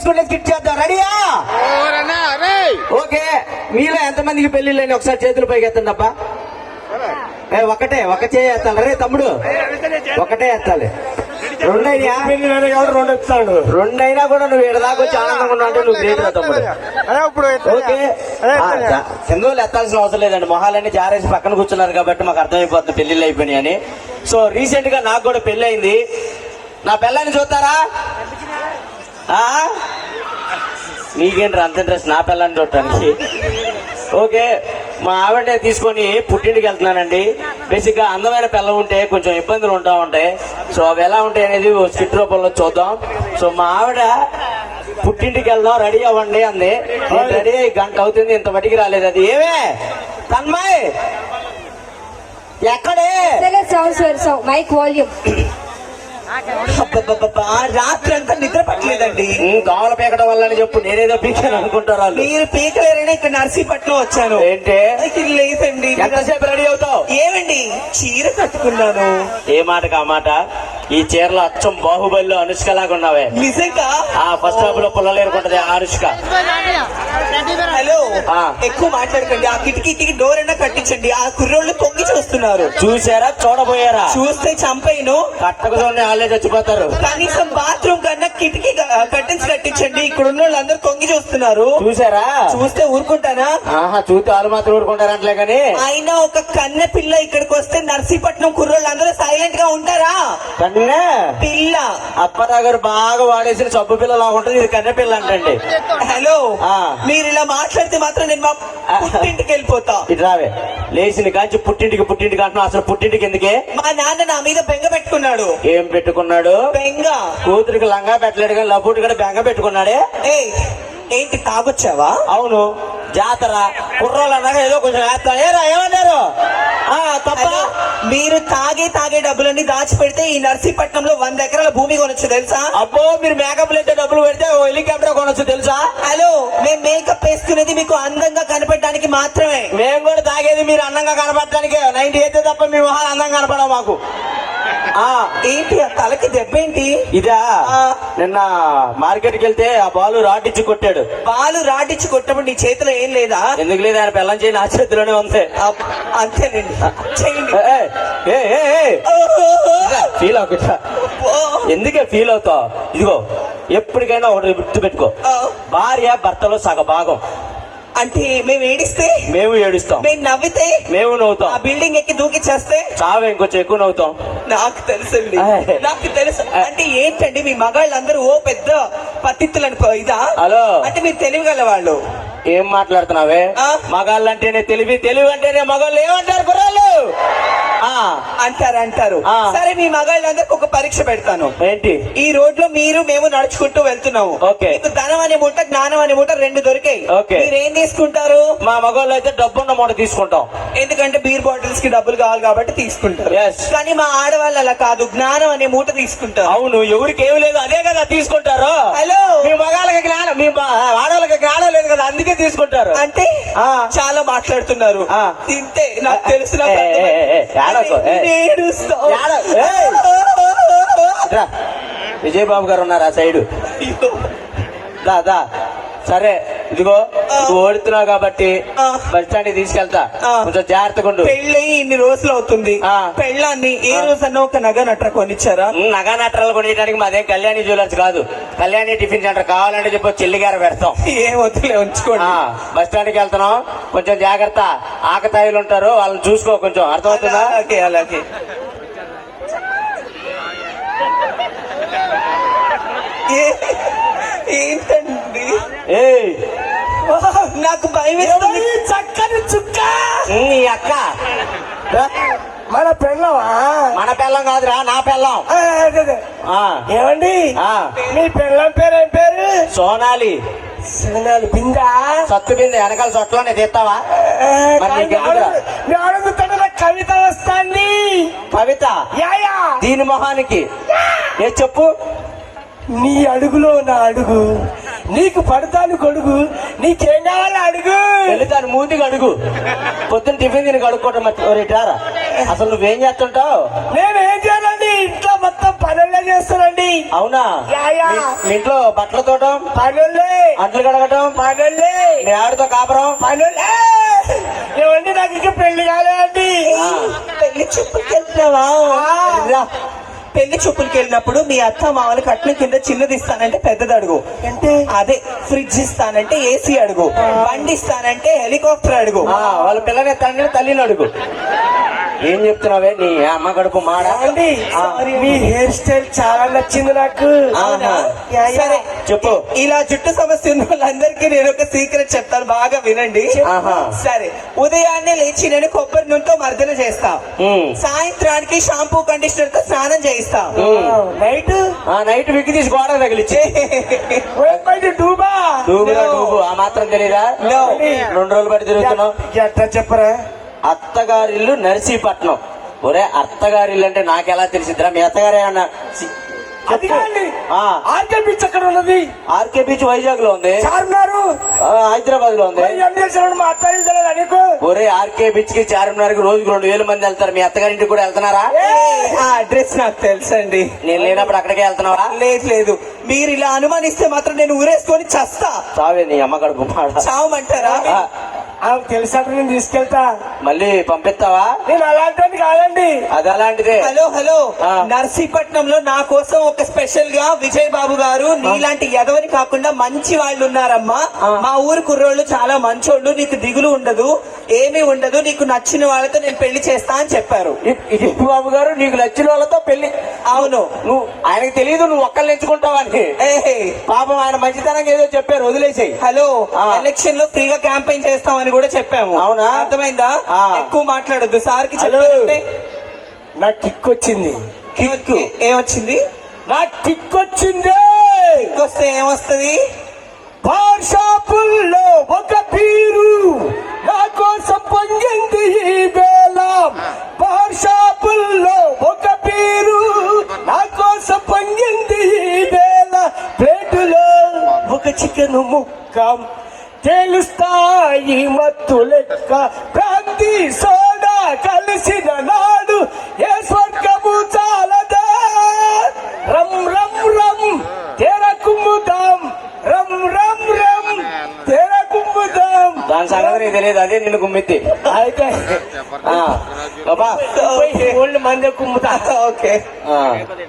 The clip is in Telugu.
వేసుకుంటే స్కిట్ చేద్దాం. రెడీయా? ఓకే. మీలో ఎంతమందికి పెళ్లి లేని ఒకసారి చేతులు పైకి ఎత్తండి అబ్బా. ఒకటే ఒక చేయి ఎత్తాలి. రే తమ్ముడు ఒకటే ఎత్తాలి. రెండైనా రెండు ఎత్తాడు. రెండైనా కూడా నువ్వు ఏడు దాకా వచ్చి ఆనందంగా ఉన్నావు అంటే నువ్వు గ్రేట్ రా తమ్ముడు. ఓకే. కింద ఎత్తాల్సిన అవసరం లేదండి. మొహాలన్నీ జారేసి పక్కన కూర్చున్నారు కాబట్టి మాకు అర్థమైపోతుంది పెళ్లిళ్ళు అయిపోయినాయి అని. సో రీసెంట్ గా నాకు కూడా పెళ్లి అయింది. నా పిల్లని చూస్తారా? నీకేంటి అంత ఇంట్రెస్ట్ నా పిల్లని చూడటానికి? ఓకే. మా ఆవిడ తీసుకొని పుట్టింటికి వెళ్తున్నానండి. బేసిక్ గా అందమైన పిల్ల ఉంటే కొంచెం ఇబ్బందులు ఉంటా ఉంటాయి. సో అవి ఎలా ఉంటాయి అనేది స్కిట్ రూపంలో చూద్దాం. సో మా ఆవిడ పుట్టింటికి వెళ్దాం రెడీ అవ్వండి అంది. రెడీ అయ్యి గంట అవుతుంది, ఇంత మట్టికి రాలేదు. అది ఏమే తన్మయ్ ఎక్కడే? Mike volume. రాత్రి అంతా నిద్ర పట్టలేదండి. కావాల పీకడం వల్ల అని చెప్పు. నేనేదో పీకాను అనుకుంటారా? మీరు పీకలేరైనా ఇక్కడ నర్సీపట్నం వచ్చాను. ఏంటే లేదండి. ఎంతసేపు రెడీ అవుతావు? ఏమండి చీర కట్టుకున్నాను. ఏ మాటకు ఆ మాట. ఈ చీరలో అచ్చం బాహుబలిలో అనుష్క లాగా ఉన్నావే. నిజంగా ఫస్ట్ హాఫ్ లో పుల్లలేరుకుంటది అనుష్క. హలో, ఎక్కువ మాట్లాడకండి. ఆ కిటికీకి డోర్ అయినా కట్టించండి. ఆ కుర్రోళ్ళు తొంగి చూస్తున్నారు. చూసారా? చూడబోయారా? చూస్తే చంపైను. కట్టకతోనే వాళ్ళే చచ్చిపోతారు. కనీసం బాత్రూమ్ కన్నా కిటికీ కట్టించండి. ఇక్కడ ఉన్న వాళ్ళందరూ తొంగి చూస్తున్నారు. చూసారా? చూస్తే ఊరుకుంటానా? చూస్తే వాళ్ళు మాత్రం ఊరుకుంటారంటలే కానీ. అయినా ఒక కన్నె పిల్ల ఇక్కడికి వస్తే నర్సీపట్నం కుర్రోళ్ళు అందరూ సైలెంట్ గా ఉంటారా? పిల్ల అప్పదాగారు బాగా వాడేసిన సబ్బు పిల్ల లాగా ఉంటుంది. ఇది కన్నె పిల్ల అంటండి. హలో, మీరు ఇలా మాట్లాడితే మాత్రం నేను మా పుట్టింటికి వెళ్ళిపోతా. ఇటు రావే. లేచిన కాంచి పుట్టింటికి అంటున్నా. అసలు పుట్టింటికి ఎందుకే? మా నాన్న నా మీద బెంగ పెట్టుకున్నాడు. ఏం పెట్టుకున్నాడు? బెంగ. కూతురికి లంగా పెట్టలేడు కానీ లబూటి కూడా బెంగ పెట్టుకున్నాడే. ఏంటి తాగొచ్చావా? అవును, జాతర కుర్రోళ్ళు అన్నాక ఏదో కొంచెం వేస్తాడు. ఏమన్నారు? తప్ప. మీరు తాగే డబ్బులన్నీ దాచిపెడితే ఈ నర్సీపట్నంలో 100 ఎకరాల భూమి కొనొచ్చు తెలుసా? అబ్బో, మీరు మేకప్ అయితే డబ్బులు పెడితే హెలికాప్టర్ కొనొచ్చు తెలుసా? హలో, మేము మేకప్ వేసుకునేది మీకు అందంగా కనపడడానికి మాత్రమే. మేము కూడా తాగేది మీరు అందంగా కనపడటానికి. 90 అయితే తప్ప మీ మొహాలు అందంగా కనపడవు మాకు. ఏంటి ఆ తలకి దెబ్బ ఏంటి? ఇదా? నిన్న మార్కెట్కి వెళ్తే ఆ బాలు రాటిచ్చి కొట్టాడు. బాలు రాటిచ్చి కొట్టినప్పుడు నీ చేతిలో ఏం లేదా? ఎందుకు లేదు? ఆయన పెళ్ళం చేయి నా చేతిలోనే ఉంది. అంతేనండి, చేయండి. ఫీల్ అవుతా. ఎందుకే ఫీల్ అవుతావు? ఇదిగో, ఎప్పటికైనా ఒకటి గుర్తు పెట్టుకో. భార్య భర్తలో సగభాగం. అంటే మేము ఏడిస్తే మేము ఏడుస్తాం, మేము నవ్వితే మేము నవ్వుతాం, ఆ బిల్డింగ్ ఎక్కి దూకి చేస్తే చావే ఇంకొంచెం ఎక్కువ నవ్వుతాం. నాకు తెలుసండి, నాకు తెలుసు. అంటే ఏంటండి మీ మగాళ్ళందరూ ఓ పెద్ద పతిత్తులని ఇదా? హలో, అంటే మీరు తెలివిగల వాళ్ళు. ఏం మాట్లాడుతున్నావే? మగాళ్ళు అంటేనే తెలివి అంటేనే మగాళ్ళు ఏమంటారు కుర్రాళ్ళు? అంటారు. సరే, మీ మగాళ్ళందరికి ఒక పరీక్ష పెడతాను. ఏంటి? ఈ రోడ్ లో మేము నడుచుకుంటూ వెళ్తున్నాము. ఓకే. ధనం అనే మూట, జ్ఞానం అనే మూట 2 దొరికాయి. ఓకే. మీరేం తీసుకుంటారు? మా మగవాళ్ళు అయితే డబ్బున్న మూట తీసుకుంటాం. ఎందుకంటే బీర్ బాటిల్స్ కి డబ్బులు కావాలి కాబట్టి తీసుకుంటారు. కానీ మా ఆడవాళ్ళు అలా కాదు, జ్ఞానం అనే మూట తీసుకుంటారు. అవును, ఎవరికి ఏమి లేదు అదే కదా తీసుకుంటారు. హలో, మీ మగాళ్ళకి జ్ఞానం, మీ ఆడవాళ్ళకి జ్ఞానం లేదు కదా అందుకే తీసుకుంటారు. అంటే చాలా మాట్లాడుతున్నారు. ఇంతే నాకు తెలుసు. విజయబాబు గారు ఉన్నారు ఆ సైడు. దాదా సరే, ఇదిగో ఓడుతున్నావు కాబట్టి బస్ స్టాండ్ తీసుకెళ్తా, కొంచెం జాగ్రత్తగా ఉండు. పెళ్ళి ఇన్ని రోజులు అవుతుంది. పెళ్ళాన్ని ఏ రోజన్నా ఒక నగ నట్ర కొనిచ్చారా? నగ నట్రాలు కొనియడానికి మాదేం కళ్యాణి జ్యువెలర్స్ కాదు, కళ్యాణి టిఫిన్ సెంటర్. కావాలంటే చెప్పి చెల్లిగారు పెడతాం. ఏం వద్దులే, ఉంచుకోండి. బస్ స్టాండ్కి వెళ్తున్నాం, కొంచెం జాగ్రత్త. ఆకతాయిలు ఉంటారు, వాళ్ళని చూసుకో కొంచెం. అర్థమవుతుందా? అలాగే. ఏంటండి? నాకు భయం వేస్తుంది. చక్కని చుక్క. నీ అక్క మన పెళ్ళమా? మన పెళ్ళం కాదురా, నా పెళ్ళం. ఏమండి మీ పెళ్ళం పేరు? ఏం పేరు? సోనాలి. సోనాలి బిందా? సత్తు బింద వెనకాల చొట్లోనే తీస్తావా? కవిత వస్తాంది. కవిత? దీని మొహానికి ఏ చెప్పు. నీ అడుగులో నా అడుగు, నీకు పడతాను కొడుకు, నీకేం కావాలో అడుగు. వెళ్తాను మూతికి అడుగు. పొద్దున్న టిఫిన్ తిని కడుక్కోవటం మర్చిపోయారా? అసలు నువ్వేం చేస్తుంటావు? నేనేం చేయాలండి, ఇంట్లో మొత్తం పనులే చేస్తారండి. అవునా? Yeah, yeah. మీ ఇంట్లో బట్టల తోటం, పనులే అంట్లు కడగటం, పనులే మీ ఆవిడతో కాపురం. పనులే. ఏమండి నాకు ఇంకా పెళ్లి కాలేదండి. పెళ్లి చూపులకి వెళ్తున్నావా? రా. పెళ్లి చూపులకి వెళ్ళినప్పుడు మీ అత్త మామలు కట్నం కింద చిన్నది ఇస్తానంటే పెద్దది అడుగు. అంటే అదే ఫ్రిడ్జ్ ఇస్తానంటే ఏసీ అడుగు, బండి ఇస్తానంటే హెలికాప్టర్ అడుగు. వాళ్ళ పిల్లని ఎత్తానంటే తల్లిని అడుగు. ఏం చెప్తున్నావే నీ అమ్మ కడుపు మాడ? అండి మీ హెయిర్ స్టైల్ చాలా నచ్చింది నాకు. అవునా? Yeah, yeah. సరే చెప్పు. ఇలా జుట్టు సమస్య ఉన్న వాళ్ళందరికీ నేను ఒక సీక్రెట్ చెప్తాను, బాగా వినండి. ఆహా. సరే, ఉదయాన్నే లేచి నేను కొబ్బరి నూనెతో మర్దన చేస్తా. సాయంత్రానికి షాంపూ కండిషనర్ తో స్నానం చేయిస్తా. నైట్ నైట్ విగ్గి తీసి గోడ తగిలిచ్చి డూబా నువ్వు ఆ మాత్రం తెలీదా? 2 రోజులు బట్టి తిరుగుతున్నావు. ఎట్లా చెప్పరా? అత్తగారిల్లు నర్సీపట్నం. ఒరే, అత్తగారిల్లు అంటే నాకెలా తెలిసిద్దిరా? మీ అత్తగారే అన్న. అది కాదండి. ఆర్కే బీచ్ అక్కడ ఉన్నది. ఆర్కే బీచ్ వైజాగ్ లో ఉంది. చార్మినార్ హైదరాబాద్ లో ఉంది. మా అత్తారి తెలియదా నీకు? ఒరే, ఆర్కే బీచ్ కి చార్మినార్ కి రోజుకి 2000 మంది వెళ్తారు. మీ అత్తగారింటికి కూడా వెళ్తున్నారా? ఆ అడ్రస్ నాకు తెలుసండి. నేను లేనప్పుడు అక్కడికే వెళ్తున్నావా? లేదు. మీరు ఇలా అనుమానిస్తే మాత్రం నేను ఊరేసుకొని చస్తా. చావే నీ అమ్మ కడుపు మాడ. చావమంటారా? తెలుసా, నేను తీసుకెళ్తా. మళ్ళీ పంపిస్తావా? నేను అలాంటి కాదండి. అది అలాంటిదే. హలో, నర్సీపట్నంలో నా కోసం ఒక స్పెషల్ గా విజయ్ బాబు గారు నీలాంటి ఎదవని కాకుండా మంచి వాళ్ళు ఉన్నారమ్మా. మా ఊరు కుర్రోళ్ళు చాలా మంచోళ్ళు, నీకు దిగులు ఉండదు, ఏమీ ఉండదు, నీకు నచ్చిన వాళ్ళతో నేను పెళ్లి చేస్తా అని చెప్పారు. విజయ్ బాబు గారు నీకు నచ్చిన వాళ్ళతో పెళ్లి? అవును. నువ్వు ఆయనకు తెలియదు నువ్వు ఒక్కళ్ళు ఎంచుకుంటావని. పాపం ఆయన మంచితనంగా ఏదో చెప్పారు, వదిలేసాయి. హలో, ఎలక్షన్ లో ఫ్రీగా క్యాంపెయిన్ చేస్తామని కూడా చెప్పాము. అవునా? అర్థమైందా? ఎక్కువ మాట్లాడొద్దు. సార్ కి చెప్పారంటే నాకు కిక్ వచ్చింది. కిక్ ఏమొచ్చింది? నాకు కిక్ వచ్చింది. కిక్ వస్తే ఏమొస్తుంది? బార్ షాపుల్లో ఒక పీరు నా కోసం పొంగింది ఈ వేళ. బార్ షాపుల్లో ఒక పీరు నా కోసం పొంగింది ఈ వేళ. ప్లేటులో ఒక చికెన్ ముక్క తెలుస్తాయి మత్తు లెక్క. ప్రాంతి సోడా కలిసిన నాడు ఏ స్వర్గము చాలదా. రమ్ రమ్ రమ్ తెర కుమ్ముదాం, రమ్ రమ్ రమ్ తెర కుమ్ముదాం. దాని సంగతి నీకు తెలియదు, అదే నిన్ను గుమ్మిద్ది. అయితే బాబా ఓల్డ్ మందే కుమ్ముతా. ఓకే.